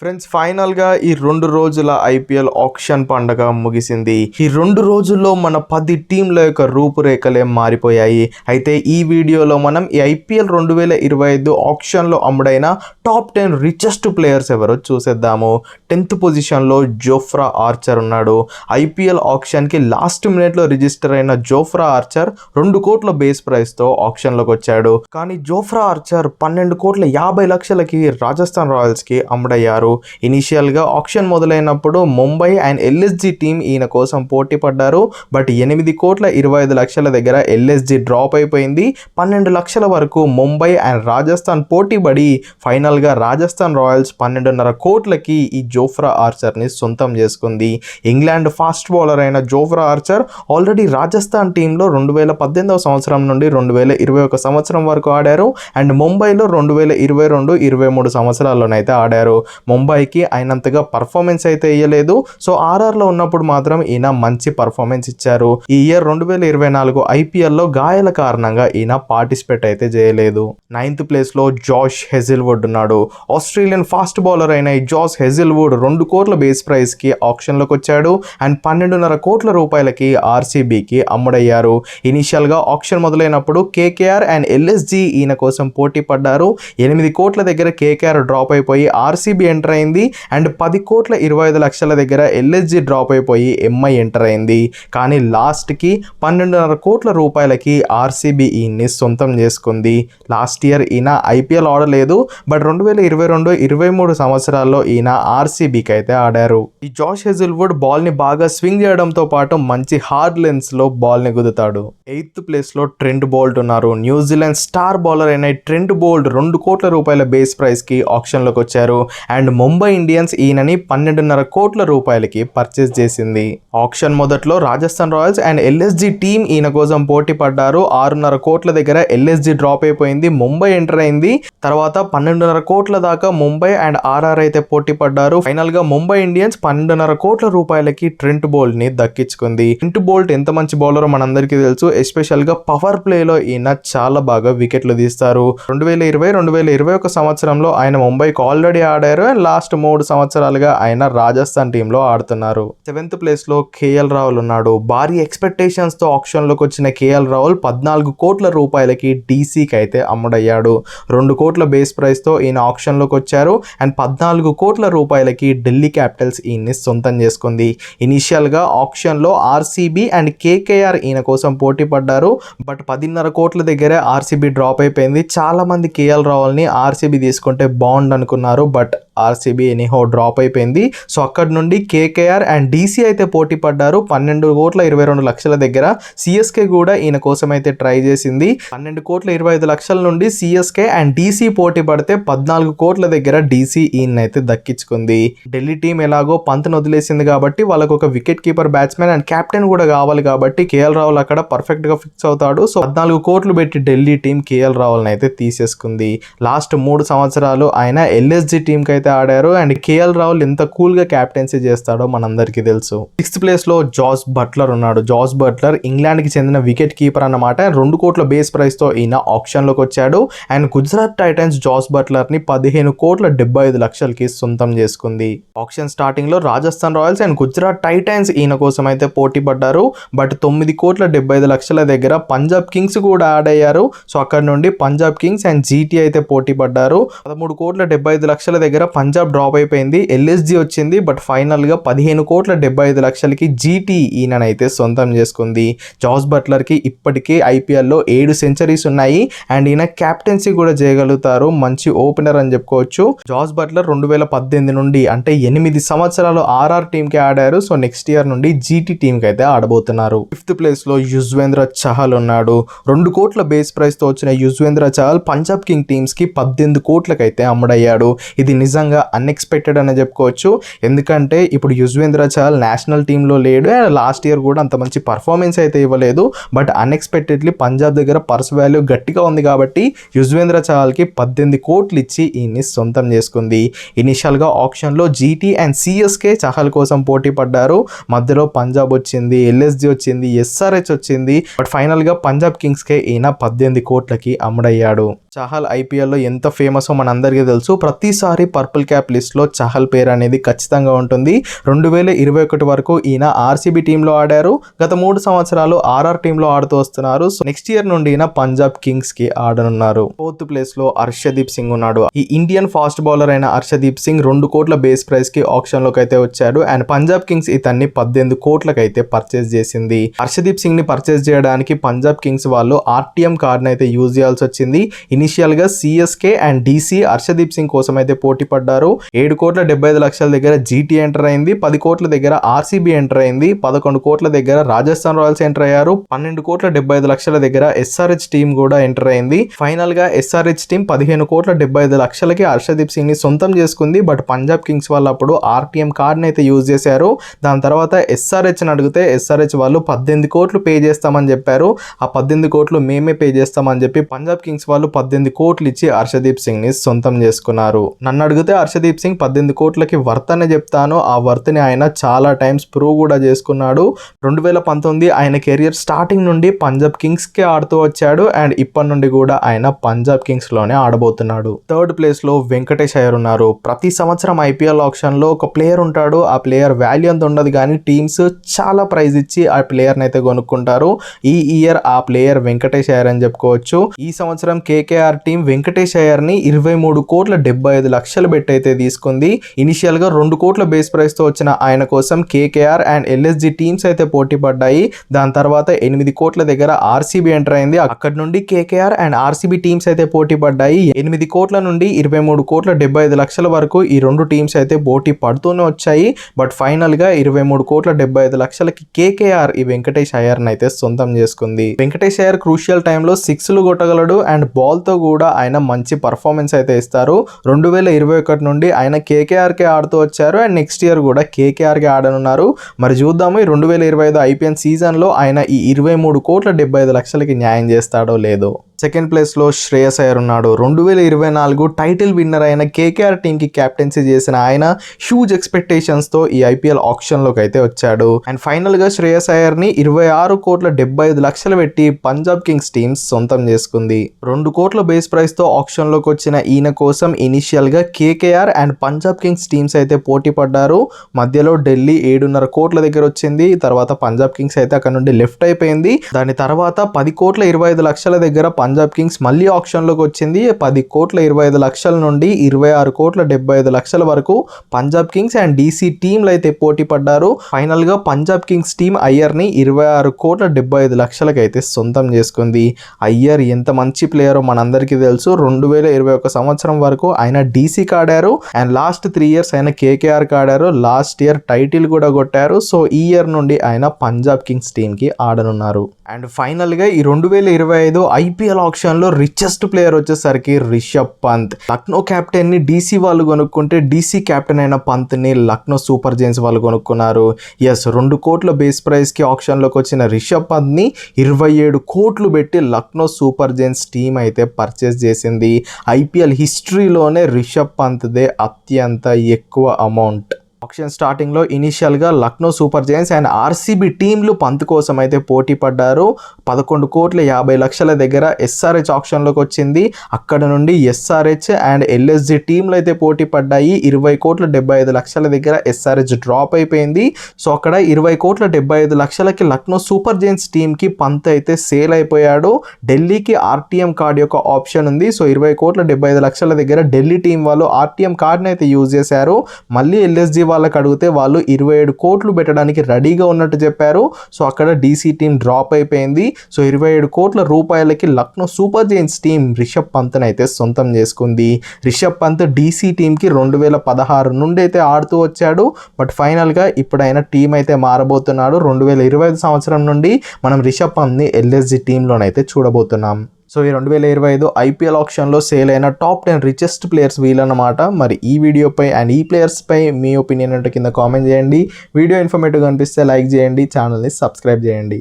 Friends, ఫైనల్గా ఈ 2 రోజుల ఐపీఎల్ ఆక్షన్ పండగ ముగిసింది. ఈ 2 రోజుల్లో మన 10 టీంల యొక్క రూపురేఖలే మారిపోయాయి. అయితే ఈ వీడియోలో మనం ఈ ఐపీఎల్ 2025 ఆక్షన్లో అమ్ముడైన టాప్ 10 రిచెస్ట్ ప్లేయర్స్ ఎవరో చూసేద్దాము. 10th పొజిషన్లో జోఫ్రా ఆర్చర్ ఉన్నాడు. ఐపీఎల్ ఆక్షన్కి లాస్ట్ మినిట్లో రిజిస్టర్ అయిన జోఫ్రా ఆర్చర్ 2 కోట్ల బేస్ ప్రైస్తో ఆక్షన్లోకి వచ్చాడు. కానీ జోఫ్రా ఆర్చర్ 12 కోట్ల 50 లక్షలకి రాజస్థాన్ రాయల్స్కి అమ్ముడయ్యారు. ఇనిషియల్గా ఆక్షన్ మొదలైనప్పుడు ముంబై అండ్ ఎల్ఎస్జి టీం ఈయన కోసం పోటీ పడ్డారు. బట్ 8 కోట్ల 25 లక్షల దగ్గర ఎల్ఎస్జి డ్రాప్ అయిపోయింది. 12 లక్షల వరకు ముంబై అండ్ రాజస్థాన్ పోటీ పడి ఫైనల్గా రాజస్థాన్ రాయల్స్ 12.5 కోట్లకి ఈ జోఫ్రా ఆర్చర్ని సొంతం చేసుకుంది. ఇంగ్లాండ్ ఫాస్ట్ బౌలర్ అయిన జోఫ్రా ఆర్చర్ ఆల్రెడీ రాజస్థాన్ టీంలో 2018 సంవత్సరం నుండి 2021 సంవత్సరం వరకు ఆడారు. అండ్ ముంబైలో 2022-23 సంవత్సరాల్లోనైతే ఆడారు. ముంబైకి అయినంతగా పర్ఫార్మెన్స్ అయితే ఇవ్వలేదు. సో ఆర్ఆర్లో ఉన్నప్పుడు మాత్రం ఈయన మంచి పర్ఫార్మెన్స్ ఇచ్చారు. ఈ ఇయర్ 2024 ఐపీఎల్లో గాయాల కారణంగా ఈయన పార్టిసిపేట్ అయితే చేయలేదు. 9th ప్లేస్లో జాష్ హెజిల్వుడ్ ఉన్నాడు. ఆస్ట్రేలియన్ ఫాస్ట్ బౌలర్ అయిన ఈ జాష్ హెజిల్వుడ్ 2 కోట్ల బేస్ ప్రైస్కి ఆక్షన్లోకి వచ్చాడు. అండ్ 12.5 కోట్ల రూపాయలకి ఆర్సీబీకి అమ్ముడయ్యారు. ఇనిషియల్గా ఆక్షన్ మొదలైనప్పుడు కేకేఆర్ అండ్ ఎల్ఎస్జి ఈయన కోసం పోటీ పడ్డారు. 8 కోట్ల దగ్గర కేకేఆర్ డ్రాప్ అయిపోయి ఆర్సీబీ ఎంటర్ అయింది. అండ్ 10 కోట్ల 25 లక్షల దగ్గర ఎల్ఎస్జి డ్రాప్ అయిపోయి ఎంఐ ఎంటర్ అయింది. కానీ లాస్ట్కి 12.5 కోట్ల రూపాయలకి ఆర్సీబీ ఈయన్ని సొంతం చేసుకుంది. లాస్ట్ ఇయర్ ఈయన ఐపీఎల్ ఆడలేదు. బట్ 2022-23 సంవత్సరాల్లో ఈయన ఆర్సీబీకి అయితే ఆడారు. ఈ జాష్ హెజిల్వుడ్ బాల్ని బాగా స్వింగ్ చేయడంతో పాటు మంచి హార్డ్ లెన్స్లో బాల్ని గుద్దుతాడు. 8th ప్లేస్లో ట్రెంట్ బోల్ట్ ఉన్నారు. న్యూజిలాండ్ స్టార్ బౌలర్ అయిన ట్రెంట్ బోల్ట్ 2 కోట్ల రూపాయల బేస్ ప్రైస్కి ఆక్షన్లోకి వచ్చారు. అండ్ ముంబై ఇండియన్స్ ఈయనని 12.5 కోట్ల రూపాయలకి పర్చేస్ చేసింది. ఆక్షన్ మొదట్లో Rajasthan Royals and LSG team ఈయన కోసం పోటీ పడ్డారు. 6.5 కోట్ల దగ్గర ఎల్ఎస్జి డ్రాప్ అయిపోయింది. ముంబై ఎంటర్ అయింది. తర్వాత 12.5 కోట్ల దాకా ముంబై అండ్ ఆర్ఆర్ అయితే పోటీ పడ్డారు. ఫైనల్ గా ముంబై ఇండియన్స్ 12.5 కోట్ల రూపాయలకి ట్రెంట్ బోల్ట్ ని దక్కించుకుంది. ట్రెంట్ బోల్ట్ ఎంత మంచి బౌలర్ మనందరికీ తెలుసు. ఎస్పెషల్ గా పవర్ ప్లే లో ఈయన చాలా బాగా వికెట్లు తీస్తారు. 2020-2021 సంవత్సరంలో ఆయన ముంబైకి ఆల్రెడీ ఆడారు. అండ్ లాస్ట్ 3 సంవత్సరాలుగా ఆయన రాజస్థాన్ టీంలో ఆడుతున్నారు. 7th ప్లేస్ లో కేఎల్ రాహుల్ ఉన్నాడు. భారీ ఎక్స్పెక్టేషన్స్ తో ఆక్షన్ లోకి వచ్చిన కేఎల్ రాహుల్ 14 కోట్ల రూపాయలకి డీసీకి అయితే అమ్ముడయ్యాడు. 2 కోట్ల బేస్ ప్రైస్ తో ఈయన ఆక్షన్ లోకి వచ్చారు. అండ్ 14 కోట్ల రూపాయలకి ఢిల్లీ క్యాపిటల్స్ ఈయన్ని సొంతం చేసుకుంది. ఇనిషియల్ గా ఆక్షన్ లో ఆర్సీబీ అండ్ కేకేఆర్ ఈయన కోసం పోటీ పడ్డారు. బట్ 10.5 కోట్ల దగ్గర ఆర్సీబీ డ్రాప్ అయిపోయింది. చాలా మంది కేఎల్ రాహుల్ ని ఆర్సీబీ తీసుకుంటే బాగుండు అనుకున్నారు. బట్ ఆర్సీబీ ఎనీహో డ్రాప్ అయిపోయింది. సో అక్కడ నుండి కేకేఆర్ అండ్ డీసీ అయితే పోటీ పడ్డారు. 12 కోట్ల 22 లక్షల దగ్గర సిఎస్కే కూడా ఈయన కోసం అయితే ట్రై చేసింది. 12 కోట్ల 25 లక్షల నుండి సిఎస్కే అండ్ డీసీ పోటీ పడితే 14 కోట్ల దగ్గర డీసీ ఈయన అయితే దక్కించుకుంది. ఢిల్లీ టీం ఎలాగో పంత్ను వదిలేసింది కాబట్టి వాళ్ళకు ఒక wicket keeper batsmen and captain కూడా కావాలి కాబట్టి కేఎల్ రాహుల్ అక్కడ పర్ఫెక్ట్ గా ఫిక్స్ అవుతాడు. సో 14 కోట్లు పెట్టి ఢిల్లీ టీం కేఎల్ రాహుల్ అయితే తీసేసుకుంది. లాస్ట్ 3 సంవత్సరాలు ఆయన ఎల్ఎస్జి టీం కి అయితే ఆడారు. అండ్ కేఎల్ రాహుల్ ఎంత కూల్ గా క్యాప్టెన్సీ చేస్తాడో మనందరికీ తెలుసు. 6th ప్లేస్ లో జాస్ బట్లర్ ఉన్నాడు. జాస్ బట్లర్ ఇంగ్లాండ్ కి చెందిన వికెట్ కీపర్ అన్నమాట. 2 కోట్ల బేస్ ప్రైస్ తో ఈయన ఆక్షన్ లోకి వచ్చాడు. And Gujarat Titans Jos Buttler ని 15 కోట్ల 75 లక్షలకి సొంతం చేసుకుంది. ఆక్షన్ స్టార్టింగ్ లో Rajasthan Royals and Gujarat Titans ఈయన కోసం అయితే పోటీ పడ్డారు. బట్ 9 కోట్ల 75 లక్షల దగ్గర పంజాబ్ కింగ్స్ కూడా ఆడయ్యారు. సో అక్కడ నుండి పంజాబ్ కింగ్స్ అండ్ జీటీ అయితే పోటీ పడ్డారు. 13 కోట్ల 75 లక్షల దగ్గర పంజాబ్ డ్రాప్ అయిపోయింది. ఎల్ఎస్జి వచ్చింది. బట్ ఫైనల్ గా 15 కోట్ల 75 లక్షలకి జీటీ ఈయననైతే సొంతం చేసుకుంది. జాస్ బట్లర్ కి ఇప్పటికే ఐపీఎల్లో 7 సెంచరీస్ ఉన్నాయి. అండ్ ఈయన క్యాప్టెన్సీ కూడా చేయగలుగుతారు. మంచి ఓపెనర్ అని చెప్పుకోవచ్చు. జాస్ బట్లర్ 2018 నుండి అంటే 8 సంవత్సరాలు ఆర్ఆర్ టీమ్ కి ఆడారు. సో నెక్స్ట్ ఇయర్ నుండి జీటీ టీమ్ కి అయితే ఆడబోతున్నారు. 5th ప్లేస్ లో యుజ్వేంద్ర చహల్ ఉన్నాడు. 2 కోట్ల బేస్ ప్రైస్ తో వచ్చిన యుజ్వేంద్ర చహల్ పంజాబ్ కింగ్ టీమ్స్ కి 18 కోట్లకైతే అమ్ముడయ్యాడు. ఇది నిజంగా అన్ఎక్స్పెక్టెడ్ అని చెప్పుకోవచ్చు. ఎందుకంటే ఇప్పుడు యుజ్వేంద్ర చహల్ నేషనల్ టీంలో లేడు. అండ్ లాస్ట్ ఇయర్ కూడా అంత మంచి పర్ఫార్మెన్స్ అయితే ఇవ్వలేదు. బట్ అన్ఎక్స్పెక్టెడ్లీ పంజాబ్ దగ్గర పర్స్ వాల్యూ గట్టిగా ఉంది కాబట్టి యుజ్వేంద్ర చహల్కి 18 కోట్లు ఇచ్చి ఈయన్ని సొంతం చేసుకుంది. ఇనిషియల్గా ఆప్షన్లో జీటీ అండ్ సిఎస్కే చహల్ కోసం పోటీ పడ్డారు. మధ్యలో పంజాబ్ వచ్చింది, ఎల్ఎస్జి వచ్చింది, ఎస్ఆర్హెచ్ వచ్చింది. బట్ ఫైనల్గా పంజాబ్ కింగ్స్కే ఈయన 18 కోట్లకి అమ్ముడయ్యాడు. చహల్ ఐపీఎల్లో ఎంత ఫేమసో మనందరికీ తెలుసు. ప్రతిసారి పర్పుల్ క్యాప్ లిస్ట్లో చహల్ పేరు అనేది ఖచ్చితంగా ఉంటుంది. 2021 వరకు ఈయన ఆర్సీబీ టీంలో ఆడారు. గత 3 సంవత్సరాలు ఆర్ఆర్ టీంలో ఆడుతూ వస్తున్నారు. సో నెక్స్ట్ ఇయర్ నుండి ఈయన పంజాబ్ కింగ్స్కి ఆడనున్నారు. 4th ప్లేస్లో హర్షదీప్ సింగ్ ఉన్నాడు. ఈ ఇండియన్ ఫాస్ట్ బౌలర్ అయిన హర్షదీప్ సింగ్ 2 కోట్ల బేస్ ప్రైస్కి ఆప్షన్లోకి అయితే వచ్చాడు. అండ్ పంజాబ్ కింగ్స్ ఇతన్ని 18 కోట్లకి అయితే పర్చేస్ చేసింది. హర్షదీప్ సింగ్ ని పర్చేస్ చేయడానికి పంజాబ్ కింగ్స్ వాళ్ళు ఆర్టీఎం కార్డ్ అయితే యూజ్ చేయాల్సి వచ్చింది. ఇనిషియల్ గా CSK and DC Harshdeep Singh కోసం అయితే పోటీ పడ్డారు. 7 కోట్ల 75 లక్షల దగ్గర జీటీ ఎంటర్ అయింది. 10 కోట్ల దగ్గర ఆర్సీబీ ఎంటర్ అయింది. 11 కోట్ల దగ్గర రాజస్థాన్ రాయల్స్ ఎంటర్ అయ్యారు. 12 కోట్ల 75 లక్షల దగ్గర ఎస్ఆర్హెచ్ టీమ్ కూడా ఎంటర్ అయింది. ఫైనల్ గా ఎస్ఆర్హెచ్ టీమ్ 15 కోట్ల 75 లక్షలకి హర్షదీప్ సింగ్ ని సొంతం చేసుకుంది. బట్ పంజాబ్ కింగ్స్ వాళ్ళు అప్పుడు ఆర్టీఎం కార్డ్ అయితే యూజ్ చేశారు. దాని తర్వాత ఎస్ఆర్హెచ్ ని అడిగితే ఎస్ఆర్హెచ్ వాళ్ళు 18 కోట్లు పే చేస్తామని చెప్పారు. ఆ 18 కోట్లు మేమే పే చేస్తామని చెప్పి పంజాబ్ కింగ్స్ వాళ్ళు 18 కోట్లు ఇచ్చి హర్షదీప్ సింగ్ ని సొంతం చేసుకున్నారు. నన్ను అడిగితే హర్షదీప్ సింగ్ 18 కోట్లకి వర్త్ అని చెప్తాను. ఆ వర్త్ ని ఆయన చాలా టైమ్స్ ప్రూవ్ కూడా చేసుకున్నాడు. 2019 ఆయన కెరియర్ స్టార్టింగ్ నుండి పంజాబ్ కింగ్స్ కే ఆడుతూ వచ్చాడు. అండ్ ఇప్పటి నుండి కూడా ఆయన పంజాబ్ కింగ్స్ లోనే ఆడబోతున్నాడు. 3rd ప్లేస్ లో వెంకటేష్ అయ్యర్ ఉన్నారు. ప్రతి సంవత్సరం ఐపీఎల్ ఆప్షన్ లో ఒక ప్లేయర్ ఉంటాడు. ఆ ప్లేయర్ వాల్యూ అంత ఉండదు కానీ టీమ్స్ చాలా ప్రైజ్ ఇచ్చి ఆ ప్లేయర్ ని అయితే కొనుక్కుంటారు. ఈ ఇయర్ ఆ ప్లేయర్ వెంకటేష్ అయ్యర్ అని చెప్పుకోవచ్చు. ఈ సంవత్సరం కేకేఆర్ టీం వెంకటేష్ అయ్యర్ ని 23 కోట్ల 75 లక్షలు పెట్టి అయితే తీసుకుంది. ఇనిషియల్ గా 2 కోట్ల బేస్ ప్రైస్ తో వచ్చిన ఆయన కోసం కేకేఆర్ అండ్ ఎల్ఎస్జి టీమ్స్ అయితే పోటీ పడ్డాయి. దాని తర్వాత 8 కోట్ల దగ్గర ఆర్సీబీ ఎంటర్ అయింది. అక్కడ నుండి కేకేఆర్ అండ్ ఆర్సీబీ టీమ్స్ అయితే పోటీ పడ్డాయి. 8 కోట్ల నుండి 23 కోట్ల 75 లక్షల వరకు ఈ 2 టీమ్స్ అయితే పోటీ పడుతూనే వచ్చాయి. బట్ ఫైనల్ గా 23 కోట్ల 75 లక్షలకి కేకేఆర్ ఈ వెంకటేష్ అయ్యర్ అయితే సొంతం చేసుకుంది. వెంకటేష్ అయ్యర్ క్రూషియల్ టైంలో 6లు కొట్టగలడు అండ్ బాల్ తో కూడా ఆయన మంచి పర్ఫార్మెన్స్ అయితే ఇస్తారు. 2021 నుండి ఆయన కేకేఆర్ కే ఆడుతూ వచ్చారు అండ్ నెక్స్ట్ ఇయర్ కూడా కేకేఆర్ కే ఆడనున్నారు. మరి చూద్దాము ఈ 2025 ఐపీఎల్ సీజన్ లో ఆయన ఈ 23 కోట్ల 75 లక్షలకి న్యాయం చేస్తాడో లేదో. 2nd ప్లేస్ లో శ్రేయస్ అయ్యర్ ఉన్నాడు. 2024 టైటిల్ విన్నర్ అయిన కేకేఆర్ టీమ్ కి కెప్టెన్సీ చేసిన ఆయన హ్యూజ్ ఎక్స్పెక్టేషన్స్ తో ఈ ఐపీఎల్ ఆప్షన్ లోకి అయితే వచ్చాడు. అండ్ ఫైనల్ గా శ్రేయస్ అయ్యర్ ని 26 కోట్ల 75 లక్షలు పెట్టి పంజాబ్ కింగ్స్ టీమ్స్ సొంతం చేసుకుంది. 2 కోట్ల బేస్ ప్రైస్ తో ఆప్షన్ లోకి వచ్చిన ఈయన కోసం ఇనిషియల్ గా KKR and Punjab Kings teams అయితే పోటీ పడ్డారు. మధ్యలో ఢిల్లీ 7.5 కోట్ల దగ్గర వచ్చింది. తర్వాత పంజాబ్ కింగ్స్ అయితే అక్కడ నుండి లెఫ్ట్ అయిపోయింది. దాని తర్వాత 10 కోట్ల 25 లక్షల దగ్గర పంజాబ్ కింగ్స్ మళ్ళీ ఆప్షన్ లోకి వచ్చింది. 10 కోట్ల 25 లక్షల నుండి 26 కోట్ల 75 లక్షల వరకు పంజాబ్ కింగ్స్ అండ్ డీసీ టీంలు అయితే పోటీ పడ్డారు. ఫైనల్ గా పంజాబ్ కింగ్స్ టీం అయ్యర్ ని 26 కోట్ల 75 లక్షలకి అయితే సొంతం చేసుకుంది. అయ్యర్ ఎంత మంచి ప్లేయరో మనందరికీ తెలుసు. 2021 సంవత్సరం వరకు ఆయన డీసీకి ఆడారు అండ్ లాస్ట్ 3 ఇయర్స్ ఆయన కేకేఆర్ కి ఆడారు. లాస్ట్ ఇయర్ టైటిల్ కూడా కొట్టారు. సో ఈ ఇయర్ నుండి ఆయన పంజాబ్ కింగ్స్ టీం కి ఆడనున్నారు. అండ్ ఫైనల్ గా ఈ 2025 ఐపీఎల్ ఆప్షన్ లో రిచెస్ట్ ప్లేయర్ వచ్చేసరికి రిషబ్ పంత్. లక్నో కెప్టెన్ ని డీసీ వాళ్ళు కొనుక్కుంటే డీసీ కెప్టెన్ అయిన పంత్ ని లక్నో సూపర్ జైంట్స్ వాళ్ళు కొనుక్కున్నారు. 2 కోట్ల బేస్ ప్రైస్ కి ఆప్షన్ లోకి వచ్చిన రిషబ్ పంత్ ని 27 కోట్లు పెట్టి లక్నో సూపర్ జైంట్స్ టీం అయితే పర్చేస్ చేసింది. ఐపీఎల్ హిస్టరీలోనే రిషబ్ పంత్ దే అత్యంత ఎక్కువ అమౌంట్. ఆప్షన్ స్టార్టింగ్ లో ఇనిషియల్ గా Lucknow super Giants and RCB టీంలు పంత్ కోసం అయితే పోటీ పడ్డారు. 11 కోట్ల 50 లక్షల దగ్గర ఎస్ఆర్హెచ్ ఆప్షన్ లోకి వచ్చింది. అక్కడ నుండి ఎస్ఆర్హెచ్ అండ్ ఎల్ఎస్జి టీంలు అయితే పోటీ పడ్డాయి. 20 కోట్ల 75 లక్షల దగ్గర ఎస్ఆర్హెచ్ డ్రాప్ అయిపోయింది. సో అక్కడ 20 కోట్ల 75 లక్షలకి లక్నో సూపర్ జైంట్స్ టీమ్ కి పంత్ అయితే సేల్ అయిపోయాడు. ఢిల్లీకి ఆర్టీఎం కార్డ్ యొక్క ఆప్షన్ ఉంది. సో 20 కోట్ల 75 లక్షల దగ్గర ఢిల్లీ టీం వాళ్ళు ఆర్టీఎం కార్డ్ని అయితే యూజ్ చేశారు. మళ్ళీ ఎల్ఎస్జి వాళ్ళకి అడిగితే వాళ్ళు 27 కోట్లు పెట్టడానికి రెడీగా ఉన్నట్టు చెప్పారు. సో అక్కడ డీసీ టీం డ్రాప్ అయిపోయింది. సో 27 కోట్ల రూపాయలకి Lucknow super giants team Rishabh పంత్ని అయితే సొంతం చేసుకుంది. రిషబ్ పంత్ డీసీ టీంకి 2016 నుండి అయితే ఆడుతూ వచ్చాడు. బట్ ఫైనల్గా ఇప్పుడు ఆయన టీం అయితే మారబోతున్నాడు. 2025 సంవత్సరం నుండి మనం రిషబ్ పంత్ని ఎల్ఎస్జి టీంలోనైతే చూడబోతున్నాం. సో ఈ 2025 ఐపీఎల్ ఆప్షన్లో సేల్ అయిన టాప్ 10 రిచెస్ట్ ప్లేయర్స్ వీళ్ళన్నమాట. మరి ఈ వీడియోపై అండ్ ఈ ప్లేయర్స్పై మీ ఒపీనియన్ అంటే కింద కామెంట్ చేయండి. వీడియో ఇన్ఫర్మేటివ్గా అనిపిస్తే లైక్ చేయండి, ఛానల్ని సబ్స్క్రైబ్ చేయండి.